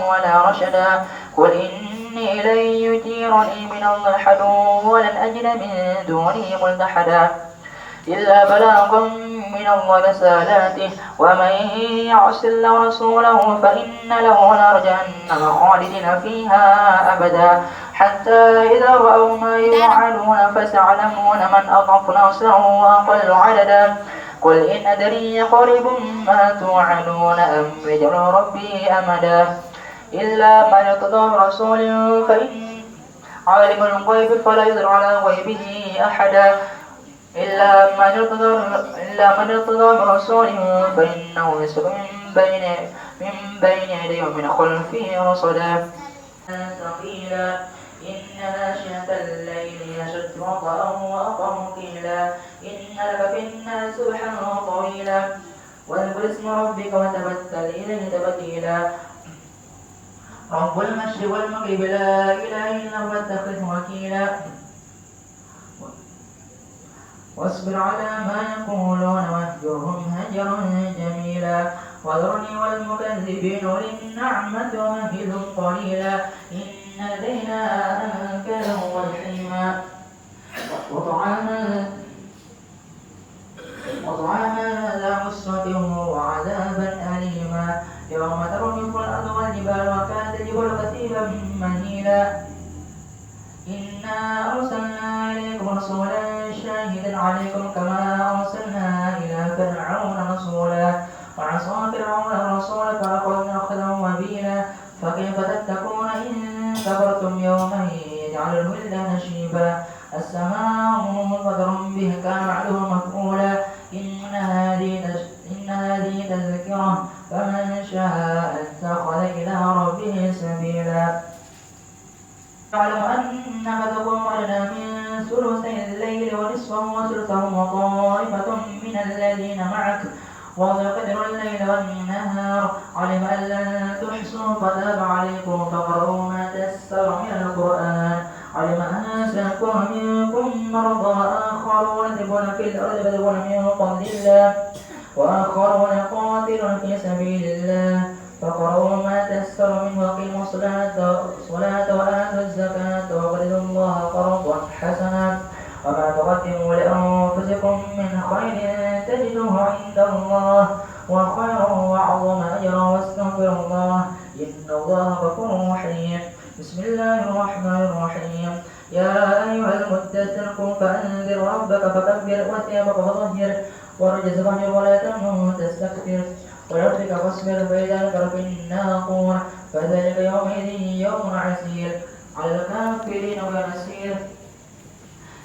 ولا رشدا قل إني لن يجيرني من الله أحد ولن أجد من دونه ملتحدا إلا بلاغ من الله رسالاته ومن يعص الله ورسوله فإن له نار جهنم خالدين فيها أبدا حتى إذا رأوا ما يوعدون فسيعلمون من أضعف نصرا وأقل عددا قل إن أدري قريب ما توعدون أم يجعل ربي أمدا إلا من ارتضى رسول فإن عالم الغيب فلا يظهر على غيبه أحدا إلا من ارتضى برسول فإنه يسلك من بين يديه ومن خلفه رصدا ثقيلا إن ناشئة الليل أشد وطئا وأقوم قيلا إن لك في الناس سبحا طويلا واذكر اسم ربك وتبتل إليه تبتيلا رب المشرق والمغرب لا إله إلا هو اتخذه وكيلا واصبر على ما يقولون واهجرهم هجرا جميلا وذرني والمكذبين وللنعمة ومهلهم قليلا إن لدينا أنكالا وجحيما وطعاما ذا غصة وعذابا أليما يوم ترجف الأرض والجبال وكانت الجبال كثيبا مهيلا إنا أرسلنا إليكم رسولا شاهدا عليكم كما أرسلنا إلى فرعون رسولا وعصى فرعون الرسول فأخذنا أخذا وبيلا فكيف تتقون إن كفرتم يوما يجعل الولدان شيبا السماء منفطر به كان وعده مفعولا إن هذه تذكرة فمن شاء اتخذ إلى ربه سبيلا اعلم أنك تقوم أدنى من ثلثي الليل ونصفه وثلثه وطائفة من الذين معك وقدر الليل والنهار علم أن لن تحصوا فتاب عليكم فقرؤوا ما تيسر من القرآن علم أن سيكون منكم مرضى آخرون يضربون في الأرض يبتغون من فضل الله وآخرون يقاتلون في سبيل الله فقرؤوا ما تيسر منه وأقيموا الصلاة وآتوا الزكاة وقرضوا الله قرضا حسنا وما تقدموا لأنفسكم من خير تجدوه عند الله وخيرا وأعظم أجرا واستغفروا الله إن الله غفور رحيم بسم الله الرحمن الرحيم يا أيها المدثر قم فأنذر ربك فكبر وثيابك فطهر والرجز فاهجر ولا تمنن تستكبر ولربك فاصبر فإذا في الناقور فذلك يومئذ يوم عسير على الكافرين ويسير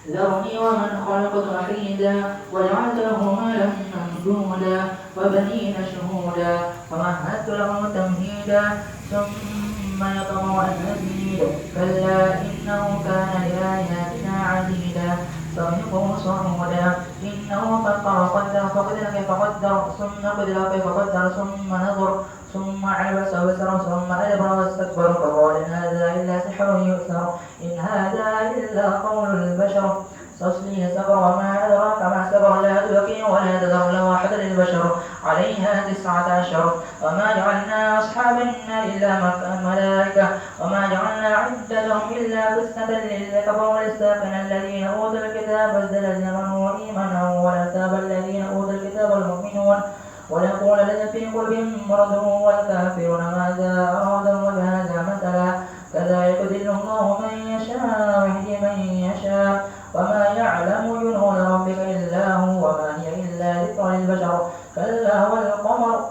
ذرني ومن خلقت وحيدا وجعلت له مالا ممدودا وبنين شهودا ومهدت له تمهيدا ثم يطمع أن أزيد كلا إنه كان لآياتنا عنيدا سأرهقه صعودا إنه فكر وقدر فقدر كيف قدر ثم قدر كيف قدر ثم نظر ثم عبس وبصر ثم أدبر واستكبر فقال إن هذا إلا سحر يؤثر إن هذا إلا قول البشر تصليه سقر وما أدراك ما سقر لا تبقي ولا تذر لواحد للبشر عليها 19 وما جعلنا أصحاب النار إلا ملائكة وما جعلنا عدتهم إلا فتنة للذين كفروا وليستيقن الذين أوتوا الكتاب والذين آمنوا إيمانا وليرتاب الذين أوتوا الكتاب والمؤمنون ويقول الذين في قلوبهم مرض والكافرون ماذا أراد الله بهذا مثلا كذلك يضل الله من يشاء ويهدي من يشاء وما يعلم جنود ربك إلا هو وما هي إلا ذكر للبشر كلا والقمر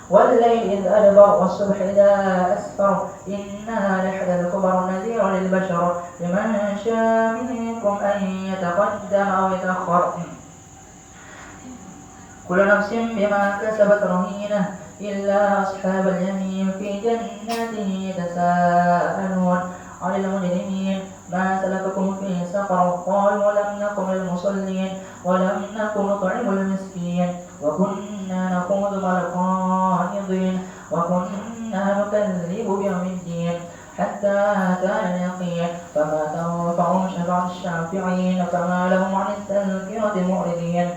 والليل إذ أدبر والصبح إذا أسفر إنها لإحدى الكبر نذير للبشر لمن شاء منكم أن يتقدم أو يتأخر كل نفس بما كسبت رهينة إلا أصحاب اليمين في جنات يتساءلون عن المجرمين ما سلككم في سقر قالوا لم نكن من المصلين ولم نكن نطعم المسكين وكنا نخوض مع الخائضين وكنا نكذب بيوم الدين حتى أتانا اليقين فما تنفعهم شفاعة الشافعين فما لهم عن التذكرة معرضين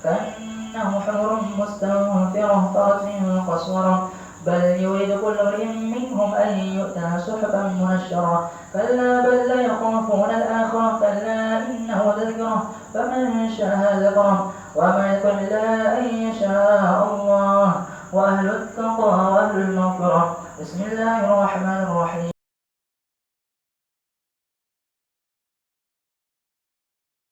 كأنه حمر مستنفرة فرت من قسورة بل يريد كل امرئ منهم أن يؤتى صحفا منشرة كلا بل لا يخافون الآخرة كلا إنه تذكرة فمن شاء ذكره وما يذكر إلا أن يشاء الله وأهل التقوى وأهل المغفرة. بسم الله الرحمن الرحيم.